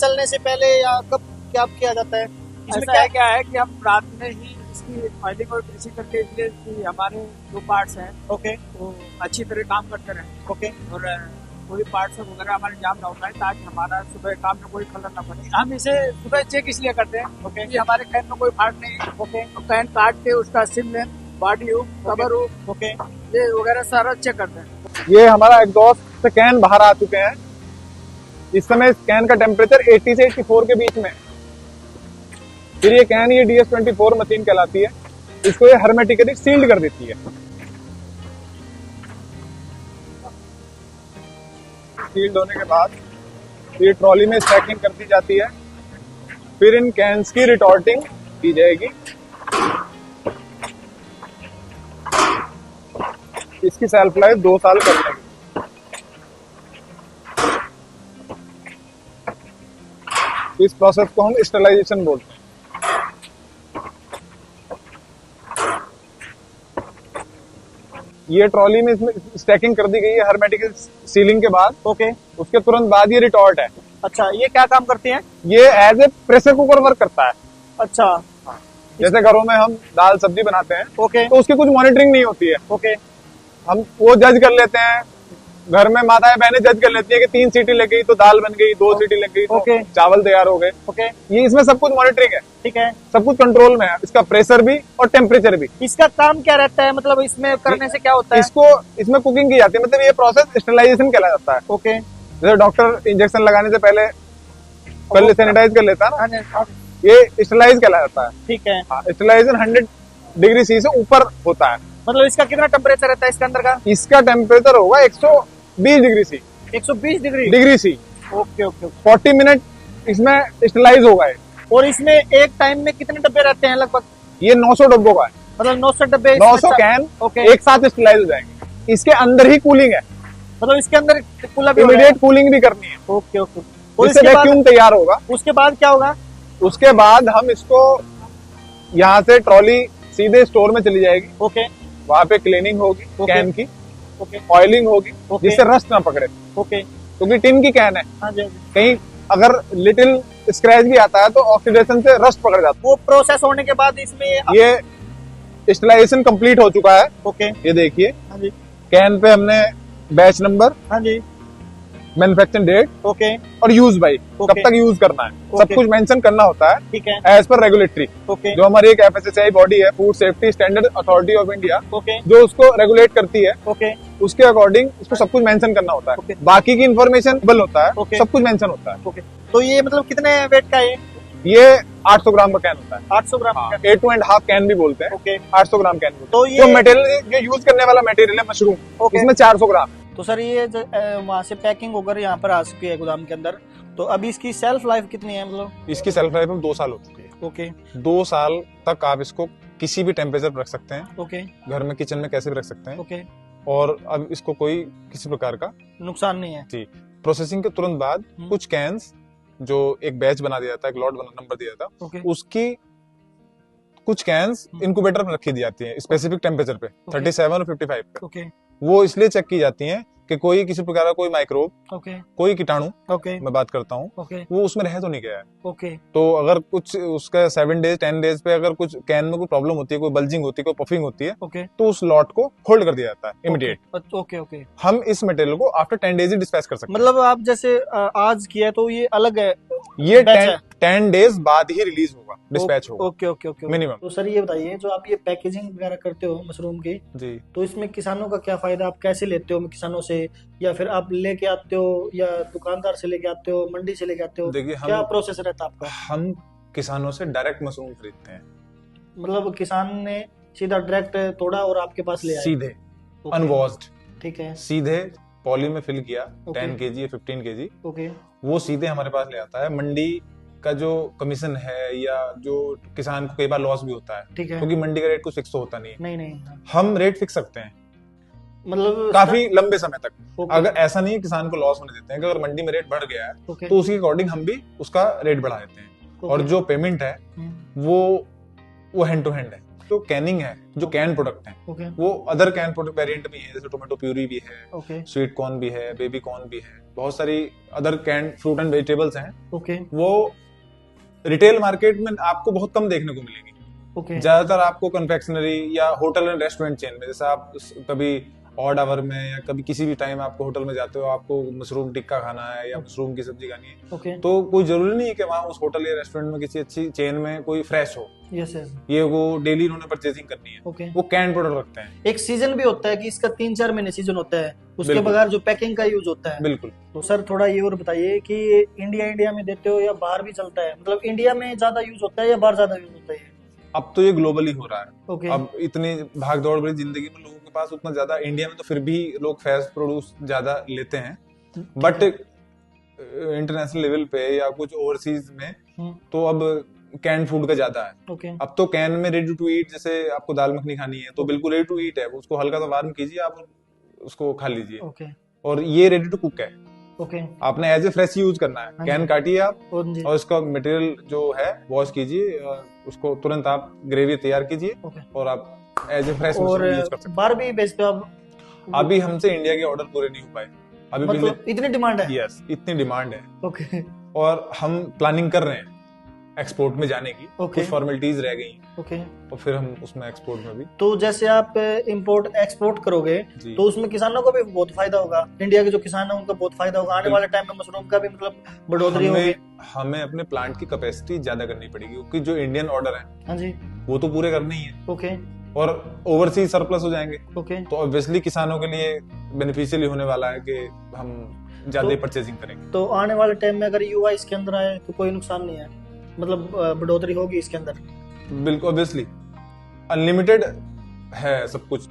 चलने से पहले या कब क्या किया जाता है? इसमें ऐसा क्या है कि हम रात में ही इसकी ऑयलिंग और ग्रीसिंग करके इसलिए कि हमारे जो पार्ट्स हैं ओके वो अच्छी तरह काम करते रहे ओके और कोई पार्ट्स वगैरह हमारे जाम ना हो पाए ताकि हमारा सुबह काम में कोई खलल ना पड़े। हम इसे सुबह चेक इसलिए करते हैं ओके कि हमारे कैन में कोई फाल्ट नहीं है। ओके तो कैन काट के उसका सिम लेंथ, बॉडी हो, कवर हो, ओके ये वगैरह सारा चेक करते हैं। ये हमारा एग्जॉस्ट से कैन बाहर आ चुके हैं। इस समय इस कैन का टेम्परेचर 80 से 84 के बीच में है। फिर ये कैन ये DS24 मशीन कहलाती है। इसको ये हर्मेटिकली सील्ड कर देती है। सील्ड होने के बाद ये ट्रॉली में स्टैकिंग कर दी जाती है। फिर इन कैन्स की रिटॉर्टिंग की जाएगी। इसकी सेल्फ लाइफ 2 साल कर लेगी। इस प्रोसेस को हम स्टरलाइजेशन बोलते हैं। ये ट्रॉली में इसमें स्टैकिंग कर दी गई है हर्मेटिकल सीलिंग के बाद। ओके उसके तुरंत बाद ये रिटॉर्ट है। अच्छा, ये क्या काम करती हैं? ये as a pressure cooker work करता है। अच्छा जैसे घरों में हम दाल सब्जी बनाते हैं ओके तो उसकी कुछ मॉनिटरिंग नहीं होती है। ओके हम वो जज कर लेते हैं, घर में माताएं बहनें जज कर लेती है कि 3 सीटी लग गई तो दाल बन गई, 2 सीटी लग गई तो ओके। चावल तैयार हो गए। ओके ये इसमें सब कुछ मॉनिटरिंग है, ठीक है। सब कुछ कंट्रोल में है। इसका प्रेशर भी और टेम्परेचर भी। इसका काम क्या रहता है, मतलब इसमें करने से क्या होता है? इसको इसमें कुकिंग की जाती है, मतलब ये प्रोसेस स्टरलाइजेशन कहला जाता है। ओके जैसे डॉक्टर इंजेक्शन लगाने से पहले सैनिटाइज कर लेता है ना, हाँ जी, हाँ जी, ये स्टरलाइज कहला जाता है। ठीक है। स्टरलाइजेशन 100 डिग्री सी से ऊपर होता है। मतलब इसका कितना टेम्परेचर रहता है इसके अंदर का? इसका टेम्परेचर होगा 120 degree C. 120 degree C. Okay okay. 40 minute इसमें स्टरलाइज होगा ये। और इसमें एक टाइम में कितने डब्बे रहते हैं लगभग? ये 900 डब्बों का है। मतलब 900 डब्बे? 900 कैन ओके। एक साथ स्टरलाइज हो जाएंगे। इसके अंदर ही कूलिंग है, मतलब इसके अंदर कूलर भी इमीडिएट कूलिंग भी करनी है। Okay okay. और इससे इसके बाद वैक्यूम तैयार होगा। उसके बाद क्या होगा? उसके बाद हम इसको यहाँ से ट्रॉली सीधे स्टोर में चली जाएगी। ओके वहां पे क्लीनिंग होगी ओके। कैन की, ओके ऑयलिंग होगी ओके। जिससे रस्ट ना पकड़े, ओके। क्योंकि टिन की कैन है। हाँ जी, हाँ जी। कहीं अगर लिटिल स्क्रैच भी आता है तो ऑक्सीडेशन से रस्ट पकड़ जाता वो प्रोसेस होने के बाद इसमें है। ये स्टरलाइजेशन कंप्लीट हो चुका है। ओके। ये देखिए हाँ जी, कैन पे हमने बैच नंबर, हाँ जी, मैन्युफैक्चरिंग डेट ओके और यूज बाई, कब ओके। तक यूज करना है, सब ओके। कुछ मेंशन करना होता है ठीक है। As per regulatory. ओके जो हमारी एक FSSAI बॉडी है, food safety standard authority of India, okay जो उसको रेगुलेट करती है, ओके उसके अकॉर्डिंग उसको सब कुछ मेंशन करना होता ओके। है। बाकी की इन्फॉर्मेशन बल होता है, ओके। सब कुछ मेंशन होता है। ओके। तो ये मतलब कितने वेट का है? ये 800 ग्राम का कैन होता है। 800 ग्राम का? 8.5 कैन भी बोलते हैं। ओके। 800 ग्राम कैन बोलते तो हैं। ये जो मटेरियल, जो यूज करने वाला मटेरियल है मशरूम, ओके। इसमें 400 ग्राम। तो सर ये वहाँ से पैकिंग होकर यहाँ पर आ चुकी है गोदाम के अंदर, तो अभी इसकी सेल्फ लाइफ कितनी है मतलब? इसकी सेल्फ लाइफ 2 साल हो चुकी है। ओके 2 साल तक आप इसको किसी भी टेम्परेचर पर रख सकते हैं, ओके घर में किचन में कैसे भी रख सकते हैं, ओके। और अब इसको कोई किसी प्रकार का नुकसान नहीं है? जी। प्रोसेसिंग के तुरंत बाद कुछ कैन्स जो एक बैच बना दिया था, एक लॉट बना नंबर दिया था, ओके उसकी कुछ कैन्स इंक्यूबेटर में रखी दी जाती है स्पेसिफिक टेम्परेचर पे, 37 और 55 पे। ओके वो इसलिए चेक की जाती हैं कि कोई किसी प्रकार का कोई माइक्रोब, ओके कोई कीटाणु, ओके मैं बात करता हूँ, ओके वो उसमें रह तो नहीं गया है। ओके तो अगर कुछ उसका 7 डेज 10 डेज पे अगर कुछ कैन में कोई प्रॉब्लम होती है, कोई बल्जिंग होती है, कोई पफिंग होती है, ओके तो उस लॉट को होल्ड कर दिया जाता है इमीडिएट। Okay okay. हम इस मटेरियल को आफ्टर 10 डेज ही डिस्पैच कर सकते हैं। मतलब आप जैसे आज किया है तो ये अलग है, ये बैच है? 10 डेज बाद ही रिलीज होगा, डिस्पैच होगा ओके ओके ओके मिनिमम। तो सर ये बताइए, जो आप ये पैकेजिंग वगैरह करते हो मशरूम की, जी। तो इसमें किसानों का क्या फायदा? आप कैसे लेते हो किसानों से, या फिर आप लेके आते हो, या दुकानदार से लेके आते हो, मंडी से लेके आते हो? देखिए क्या हम प्रोसेस रहता है आपका? हम किसानों से डायरेक्ट मशरूम खरीदते हैं, मतलब किसान ने सीधा डायरेक्ट तोड़ा और आपके पास ले आया? सीधे ओके, अनवॉश्ड, ठीक है। सीधे पॉली में फिल किया, ओके। 10 kg या 15 kg, ओके वो सीधे हमारे पास ले आता है। मंडी का जो कमीशन है या जो किसान को कई बार लॉस भी होता है, ठीक है। क्योंकि मंडी का रेट कुछ फिक्स तो होता नहीं है। नहीं नहीं, हम रेट फिक्स सकते हैं मतलब काफी लंबे समय तक। ओके, अगर ऐसा नहीं है किसान को लॉस होने देते हैं कि अगर मंडी में रेट बढ़ गया है ओके, तो उसके अकॉर्डिंग हम भी उसका रेट बढ़ा देते हैं। और ओके। जो पेमेंट है हम्म, वो हैंड टू हैंड है। जो कैनिंग है, जो कैन प्रोडक्ट है, ओके वो अदर कैन प्रोडक्ट वेरिएंट भी है, जैसे टोमेटो प्यूरी भी है, ओके स्वीट कॉर्न भी है, बेबी कॉर्न भी है, बहुत सारी other can fruit and vegetables हैं। ओके वो रिटेल मार्केट में आपको बहुत कम देखने को मिलेगी। ओके ज्यादातर आपको कन्फेक्शनरी या होटल एंड रेस्टोरेंट चेन में, जैसे आप कभी ऑड आवर में या कभी किसी भी टाइम आपको होटल में जाते हो, आपको मशरूम टिक्का खाना है या मशरूम की सब्जी खानी है, ओके तो कोई जरूरी नहीं है कि वहाँ उस होटल या रेस्टोरेंट में किसी अच्छी चेन में कोई फ्रेश हो, यस यस ये वो डेली उन्होंने परचेसिंग करनी है, ओके। वो कैन प्रोडक्ट रखते हैं। एक सीजन भी होता है कि इसका 3-4 महीने सीजन होता है, उसके बिल्कुल। बगैर जो पैकिंग का यूज होता है। बिल्कुल। तो सर थोड़ा ये और बताइए कि इंडिया में देते हो या बाहर भी चलता है, मतलब इंडिया में ज्यादा यूज होता है या बाहर ज्यादा यूज होता है? अब तो ये ग्लोबली हो रहा है। ओके अब इतनी भाग दौड़ भरी जिंदगी में लोगों के पास उतना ज्यादा, इंडिया में तो फिर भी लोग फ्रेश प्रोड्यूस ज्यादा लेते हैं, बट इंटरनेशनल लेवल पे या कुछ ओवरसीज में तो अब कैन फूड का ज्यादा है। ओके अब तो कैन में रेडी टू ईट, जैसे आपको दाल मखनी खानी है तो बिल्कुल रेडी टू ईट है, उसको हल्का सा वार्म कीजिए, आप उसको खा लीजिए। ओके और ये रेडी टू कुक है, ओके आपने एज ए फ्रेश यूज करना है। हाँ कैन जी। काटिए आप और जी और उसका मटेरियल जो है वॉश कीजिए, और उसको तुरंत आप ग्रेवी तैयार कीजिए ओके। और आप एज ए फ्रेश और यूज कर सकते बाहर भी बेचते हो आप? हैं। अभी हमसे इंडिया के ऑर्डर पूरे नहीं हो पाए, अभी मतलब इतनी डिमांड है? यस, इतनी डिमांड है ओके और हम प्लानिंग कर रहे हैं एक्सपोर्ट में जाने की। ओके। कुछ फॉर्मेलिटीज रह गई हैं ओके। और फिर हम उसमें एक्सपोर्ट में भी। तो जैसे आप इंपोर्ट एक्सपोर्ट करोगे जी। तो उसमें किसानों को भी बहुत फायदा होगा, इंडिया के जो किसान है उनका बहुत फायदा होगा, आने वाले टाइम में मशरूम का भी मतलब बढ़ोतरी होगी। हमें अपने प्लांट की कैपेसिटी ज्यादा करनी पड़ेगी, क्योंकि जो इंडियन ऑर्डर है हाँ जी वो तो पूरे करने ही है ओके और ओवरसीज सरप्लस हो जाएंगे, ओके। तो ऑब्वियसली किसानों के लिए बेनिफिशियल होने वाला है कि हम ज्यादा तो- परचेजिंग करेंगे। तो आने वाले टाइम में अगर यूआई इसके अंदर आए तो कोई नुकसान नहीं है, मतलब बढ़ोतरी होगी इसके अंदर? बिल्कुल, ऑब्वियसली अनलिमिटेड है सब कुछ,